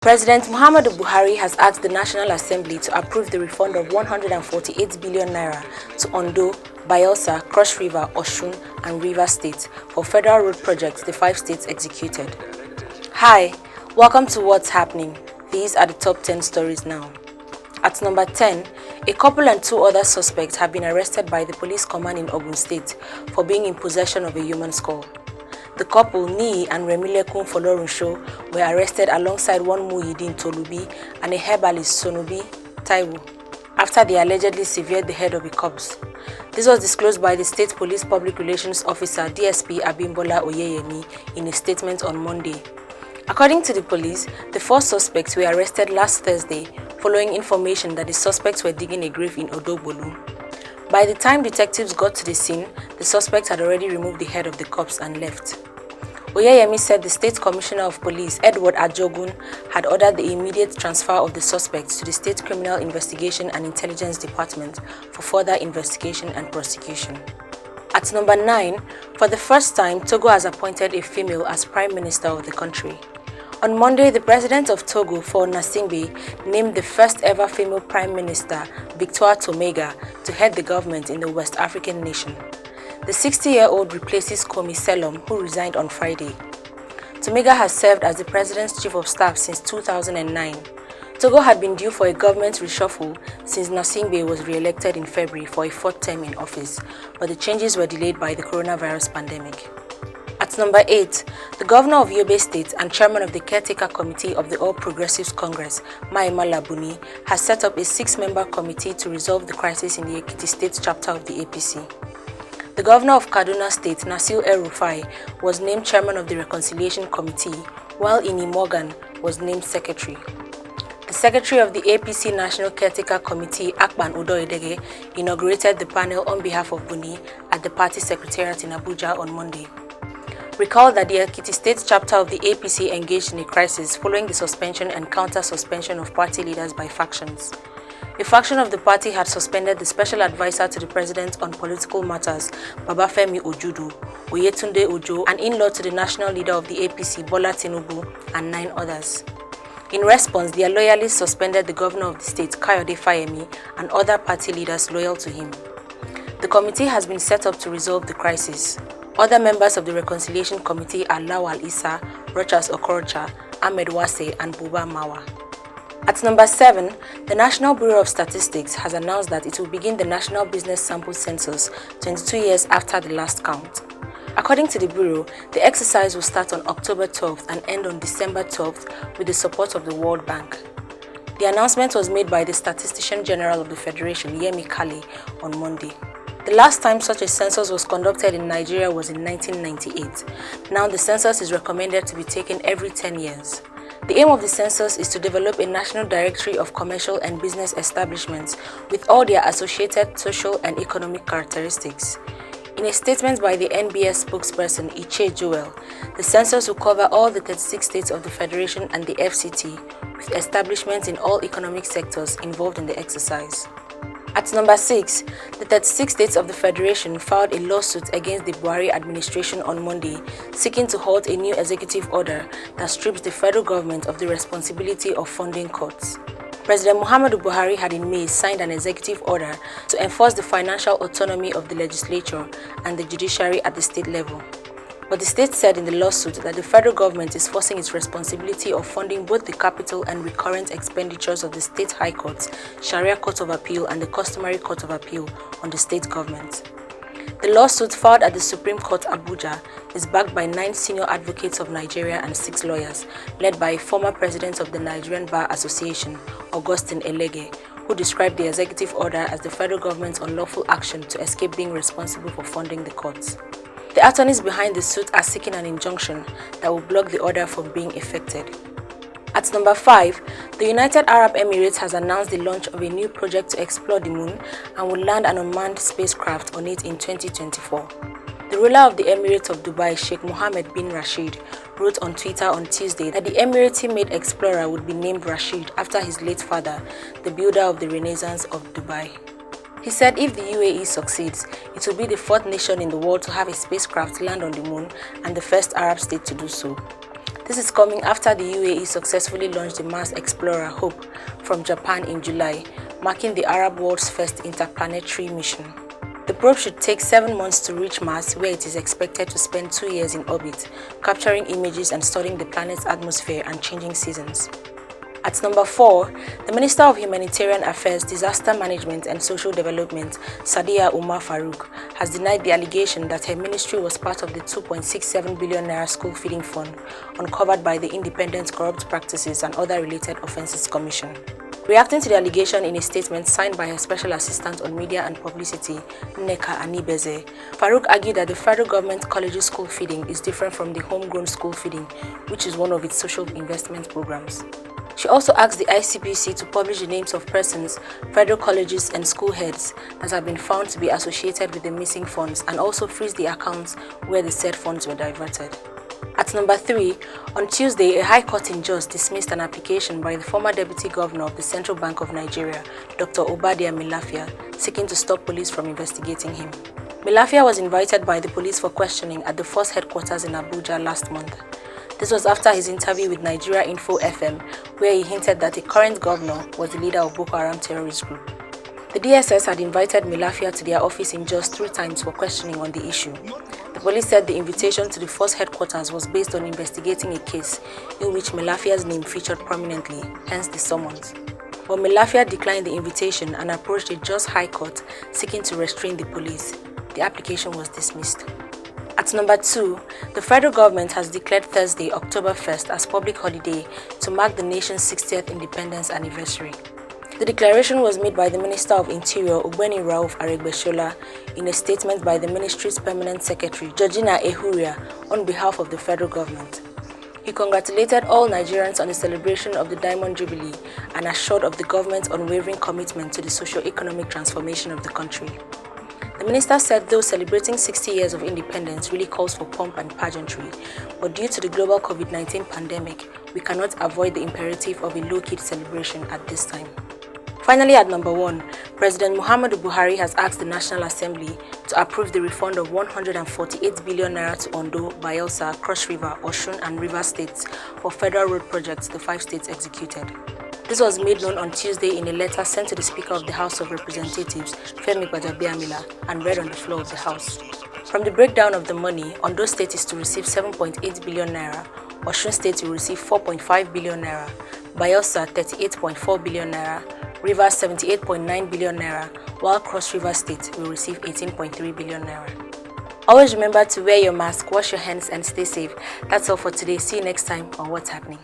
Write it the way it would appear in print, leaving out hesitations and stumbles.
President Muhammadu Buhari has asked the National Assembly to approve the refund of 148 billion naira to Ondo, Bayelsa, Cross River, Osun, and Rivers States for federal road projects the 5 states executed. Hi, welcome to What's Happening. These are the top 10 stories now. At number 10, a couple and 2 other suspects have been arrested by the police command in Ogun State for being in possession of a human skull. The couple, Nii and Remilekun Folorunsho, were arrested alongside one Muhyiddin Tolubi and a herbalist, Sonubi Taiwo, after they allegedly severed the head of a corpse. This was disclosed by the State Police Public Relations Officer DSP Abimbola Oyeyemi in a statement on Monday. According to the police, the 4 suspects were arrested last Thursday following information that the suspects were digging a grave in Odogbolu. By the time detectives got to the scene, the suspects had already removed the head of the corpse and left. Oyeyemi said the State Commissioner of Police, Edward Ajogun, had ordered the immediate transfer of the suspects to the State Criminal Investigation and Intelligence Department for further investigation and prosecution. At number 9, for the first time, Togo has appointed a female as Prime Minister of the country. On Monday, the President of Togo, Faure Gnassingbé, named the first ever female Prime Minister, Victoire Tomega, to head the government in the West African nation. The 60-year-old replaces Komi Selom, who resigned on Friday. Tomega has served as the President's Chief of Staff since 2009. Togo had been due for a government reshuffle since Gnassingbé was re-elected in February for a 4th term in office, but the changes were delayed by the coronavirus pandemic. At number 8, the Governor of Yobe State and Chairman of the Caretaker Committee of the All Progressives Congress, Mai Mala Buni, has set up a 6-member committee to resolve the crisis in the Ekiti State chapter of the APC. The Governor of Kaduna State, Nasir El-Rufai, was named Chairman of the Reconciliation Committee, while Ini Morgan was named Secretary. The Secretary of the APC National Caretaker Committee, Akpan Udo-Edege, inaugurated the panel on behalf of Buni at the party secretariat in Abuja on Monday. Recall that the Ekiti State chapter of the APC engaged in a crisis following the suspension and counter-suspension of party leaders by factions. A faction of the party had suspended the special advisor to the president on political matters, Babafemi Ojudu, Oyetunde Ojo, and in-law to the national leader of the APC, Bola Tinubu, and 9 others. In response, their loyalists suspended the governor of the state, Kayode Fayemi, and other party leaders loyal to him. The committee has been set up to resolve the crisis. Other members of the Reconciliation Committee are Lawal Issa, Rochas Okorocha, Ahmed Wase, and Buba Mawa. At number 7, the National Bureau of Statistics has announced that it will begin the National Business Sample Census 22 years after the last count. According to the Bureau, the exercise will start on October 12th and end on December 12th with the support of the World Bank. The announcement was made by the Statistician General of the Federation, Yemi Kale, on Monday. The last time such a census was conducted in Nigeria was in 1998. Now the census is recommended to be taken every 10 years. The aim of the census is to develop a national directory of commercial and business establishments with all their associated social and economic characteristics. In a statement by the NBS spokesperson Iche Joel, the census will cover all the 36 states of the Federation and the FCT, with establishments in all economic sectors involved in the exercise. At number 6, the 36 states of the Federation filed a lawsuit against the Buhari administration on Monday, seeking to halt a new executive order that strips the federal government of the responsibility of funding courts. President Muhammadu Buhari had in May signed an executive order to enforce the financial autonomy of the legislature and the judiciary at the state level. But the state said in the lawsuit that the federal government is forcing its responsibility of funding both the capital and recurrent expenditures of the state high courts, Sharia Court of Appeal, and the Customary Court of Appeal on the state government. The lawsuit filed at the Supreme Court Abuja is backed by 9 senior advocates of Nigeria and 6 lawyers, led by a former president of the Nigerian Bar Association, Augustine Elege, who described the executive order as the federal government's unlawful action to escape being responsible for funding the courts. The attorneys behind the suit are seeking an injunction that will block the order from being effected. At number 5, the United Arab Emirates has announced the launch of a new project to explore the moon and will land an unmanned spacecraft on it in 2024. The ruler of the Emirates of Dubai, Sheikh Mohammed bin Rashid, wrote on Twitter on Tuesday that the Emirati-made explorer would be named Rashid after his late father, the builder of the Renaissance of Dubai. He said if the UAE succeeds, it will be the 4th nation in the world to have a spacecraft land on the moon and the first Arab state to do so. The This is coming after the UAE successfully launched the Mars Explorer Hope from Japan in July, marking the Arab world's first interplanetary mission. The probe should take 7 months to reach Mars, where it is expected to spend 2 years in orbit, capturing images and studying the planet's atmosphere and changing seasons. At number 4, the Minister of Humanitarian Affairs, Disaster Management and Social Development, Sadiya Umar Farouk, has denied the allegation that her ministry was part of the 2.67 billion naira school feeding fund uncovered by the Independent Corrupt Practices and Other Related Offences Commission. Reacting to the allegation in a statement signed by her Special Assistant on Media and Publicity, Nneka Anibeze, Farouk argued that the federal government colleges school feeding is different from the homegrown school feeding, which is one of its social investment programs. She also asked the ICPC to publish the names of persons, federal colleges and school heads that have been found to be associated with the missing funds, and also freeze the accounts where the said funds were diverted. At number 3, on Tuesday, a High Court in Jos dismissed an application by the former Deputy Governor of the Central Bank of Nigeria, Dr. Obadiah Milafia, seeking to stop police from investigating him. Milafia was invited by the police for questioning at the force headquarters in Abuja last month. This was after his interview with Nigeria Info FM, where he hinted that the current governor was the leader of Boko Haram terrorist group. The DSS had invited Milafia to their office in Jos 3 times for questioning on the issue. The police said the invitation to the force headquarters was based on investigating a case in which Milafia's name featured prominently, hence the summons. But Milafia declined the invitation and approached the Jos High Court seeking to restrain the police. The application was dismissed. At number 2, the federal government has declared Thursday, October 1st as public holiday to mark the nation's 60th independence anniversary. The declaration was made by the Minister of Interior, Ugbeni Rauf Aregbesola, in a statement by the ministry's permanent secretary, Georgina Ehuria, on behalf of the federal government. He congratulated all Nigerians on the celebration of the Diamond Jubilee and assured of the government's unwavering commitment to the socio-economic transformation of the country. The minister said though celebrating 60 years of independence really calls for pomp and pageantry, but due to the global COVID-19 pandemic, we cannot avoid the imperative of a low-key celebration at this time. Finally, at number 1, President Muhammadu Buhari has asked the National Assembly to approve the refund of 148 billion naira to Ondo, Bayelsa, Cross River, Osun and Rivers states for federal road projects the 5 states executed. This was made known on Tuesday in a letter sent to the Speaker of the House of Representatives, Femi Gbajabiamila, and read on the floor of the House. From the breakdown of the money, Ondo State is to receive 7.8 billion naira, Osun State will receive 4.5 billion naira, Bayelsa 38.4 billion naira, Rivers 78.9 billion naira, while Cross River State will receive 18.3 billion naira. Always remember to wear your mask, wash your hands and stay safe. That's all for today. See you next time on What's Happening.